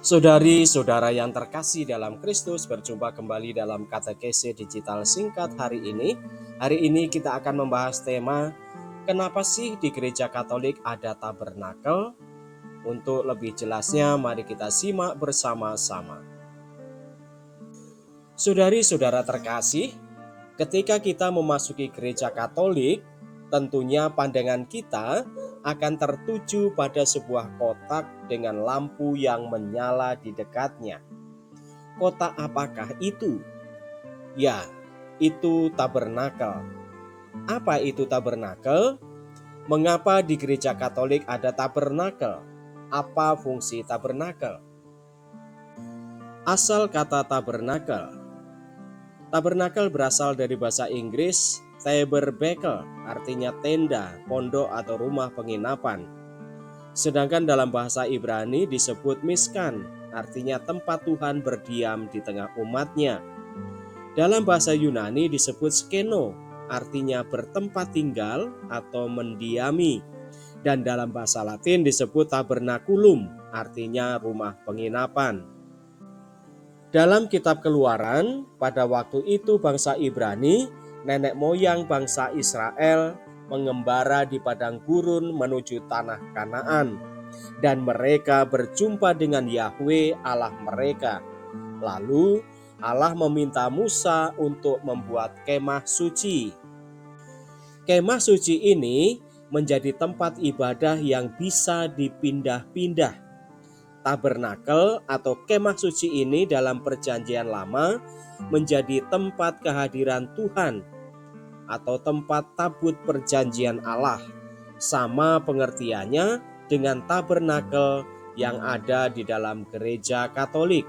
Saudari-saudara yang terkasih dalam Kristus, berjumpa kembali dalam katekese digital singkat hari ini. Hari ini kita akan membahas tema, kenapa sih di gereja Katolik ada tabernakel? Untuk lebih jelasnya, mari kita simak bersama-sama. Saudari-saudara terkasih, ketika kita memasuki gereja Katolik, tentunya pandangan kita akan tertuju pada sebuah kotak dengan lampu yang menyala di dekatnya. Kotak apakah itu? Ya, itu tabernakel. Apa itu tabernakel? Mengapa di gereja Katolik ada tabernakel? Apa fungsi tabernakel? Asal kata tabernakel. Tabernakel berasal dari bahasa Inggris tabernacle, artinya tenda, pondok atau rumah penginapan. Sedangkan dalam bahasa Ibrani disebut miskan, artinya tempat Tuhan berdiam di tengah umatnya. Dalam bahasa Yunani disebut skeno, artinya bertempat tinggal atau mendiami. Dan dalam bahasa Latin disebut tabernaculum, artinya rumah penginapan. Dalam kitab Keluaran, pada waktu itu bangsa Ibrani, nenek moyang bangsa Israel, mengembara di padang gurun menuju tanah Kanaan. Dan mereka berjumpa dengan Yahwe Allah mereka. Lalu Allah meminta Musa untuk membuat kemah suci. Kemah suci ini menjadi tempat ibadah yang bisa dipindah-pindah. Tabernakel atau kemah suci ini dalam perjanjian lama menjadi tempat kehadiran Tuhan atau tempat tabut perjanjian Allah. Sama pengertiannya dengan tabernakel yang ada di dalam gereja Katolik.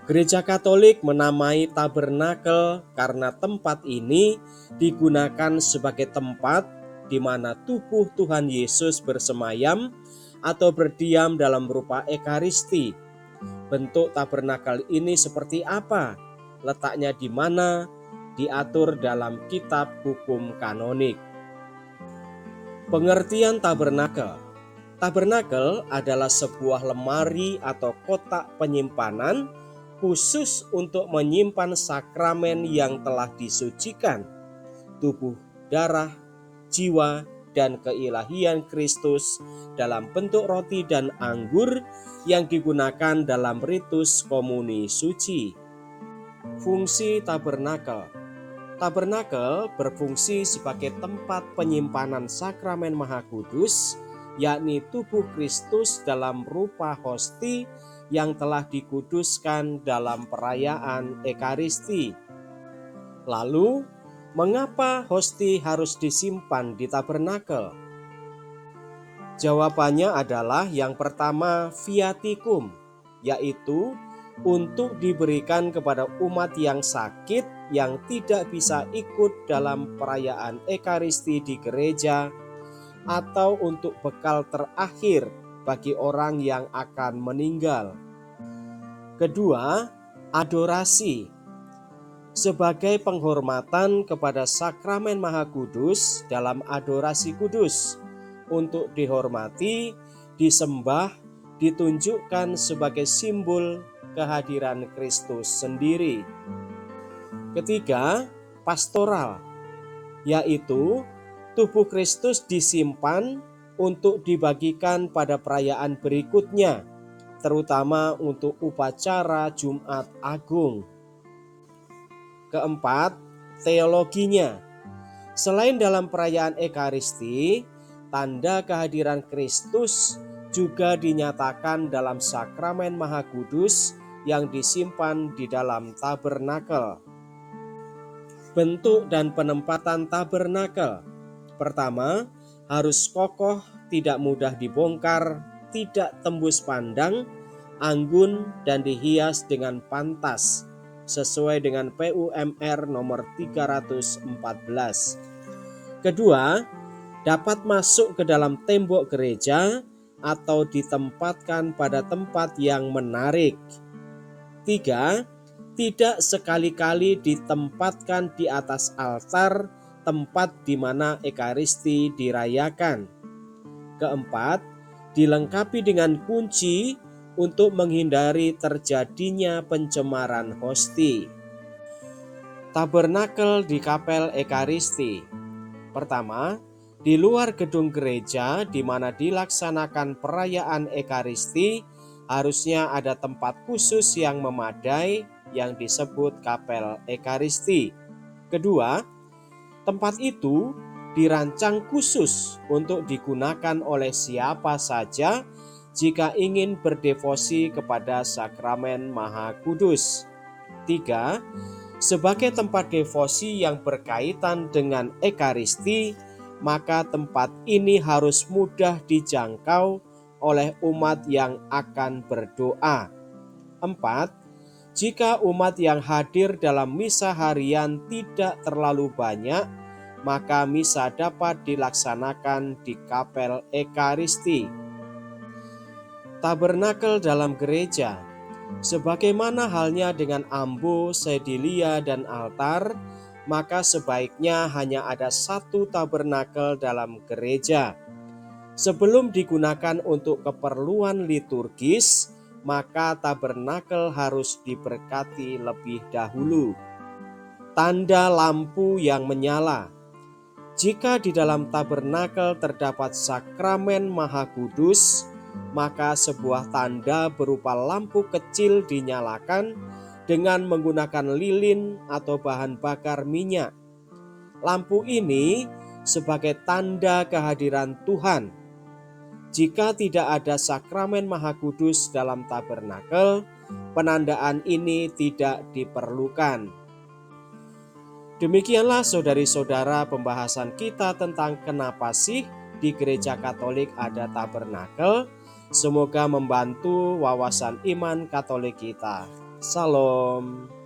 Gereja Katolik menamai tabernakel karena tempat ini digunakan sebagai tempat di mana tubuh Tuhan Yesus bersemayam atau berdiam dalam rupa ekaristi. Bentuk tabernakel ini seperti apa? Letaknya di mana? Diatur dalam kitab hukum kanonik. Pengertian tabernakel. Tabernakel adalah sebuah lemari atau kotak penyimpanan khusus untuk menyimpan sakramen yang telah disucikan, tubuh, darah, jiwa, dan keilahian Kristus dalam bentuk roti dan anggur yang digunakan dalam ritus komuni suci. Fungsi tabernakel. Tabernakel berfungsi sebagai tempat penyimpanan sakramen Maha Kudus, yakni tubuh Kristus dalam rupa hosti yang telah dikuduskan dalam perayaan Ekaristi. Lalu, mengapa hosti harus disimpan di tabernakel? Jawabannya adalah yang pertama viaticum, yaitu untuk diberikan kepada umat yang sakit yang tidak bisa ikut dalam perayaan Ekaristi di gereja, atau untuk bekal terakhir bagi orang yang akan meninggal. Kedua, adorasi. Sebagai penghormatan kepada sakramen Maha Kudus dalam adorasi kudus, untuk dihormati, disembah, ditunjukkan sebagai simbol kehadiran Kristus sendiri. Ketiga, pastoral, yaitu tubuh Kristus disimpan untuk dibagikan pada perayaan berikutnya, terutama untuk upacara Jumat Agung. Keempat, teologinya. Selain dalam perayaan Ekaristi, tanda kehadiran Kristus juga dinyatakan dalam sakramen Maha Kudus yang disimpan di dalam tabernakel. Bentuk dan penempatan tabernakel. Pertama, harus kokoh, tidak mudah dibongkar, tidak tembus pandang, anggun, dan dihias dengan pantas, sesuai dengan PUMR nomor 314. Kedua, dapat masuk ke dalam tembok gereja atau ditempatkan pada tempat yang menarik. Tiga, tidak sekali-kali ditempatkan di atas altar, tempat di mana Ekaristi dirayakan. Keempat, dilengkapi dengan kunci untuk menghindari terjadinya pencemaran hosti. Tabernakel di Kapel Ekaristi. Pertama, di luar gedung gereja di mana dilaksanakan perayaan Ekaristi, harusnya ada tempat khusus yang memadai yang disebut Kapel Ekaristi. Kedua, tempat itu dirancang khusus untuk digunakan oleh siapa saja jika ingin berdevosi kepada sakramen Maha Kudus. Tiga, sebagai tempat devosi yang berkaitan dengan Ekaristi, maka tempat ini harus mudah dijangkau oleh umat yang akan berdoa. 4. Jika umat yang hadir dalam misa harian tidak terlalu banyak, maka misa dapat dilaksanakan di Kapel Ekaristi. Tabernakel dalam gereja. Sebagaimana halnya dengan ambo, sedilia, dan altar, maka sebaiknya hanya ada satu tabernakel dalam gereja. Sebelum digunakan untuk keperluan liturgis, maka tabernakel harus diberkati lebih dahulu. Tanda lampu yang menyala. Jika di dalam tabernakel terdapat sakramen Maha Kudus, maka sebuah tanda berupa lampu kecil dinyalakan dengan menggunakan lilin atau bahan bakar minyak. Lampu ini sebagai tanda kehadiran Tuhan. Jika tidak ada sakramen Maha Kudus dalam tabernakel, penandaan ini tidak diperlukan. Demikianlah saudari-saudara pembahasan kita tentang kenapa sih di gereja Katolik ada tabernakel. Semoga membantu wawasan iman Katolik kita. Salam.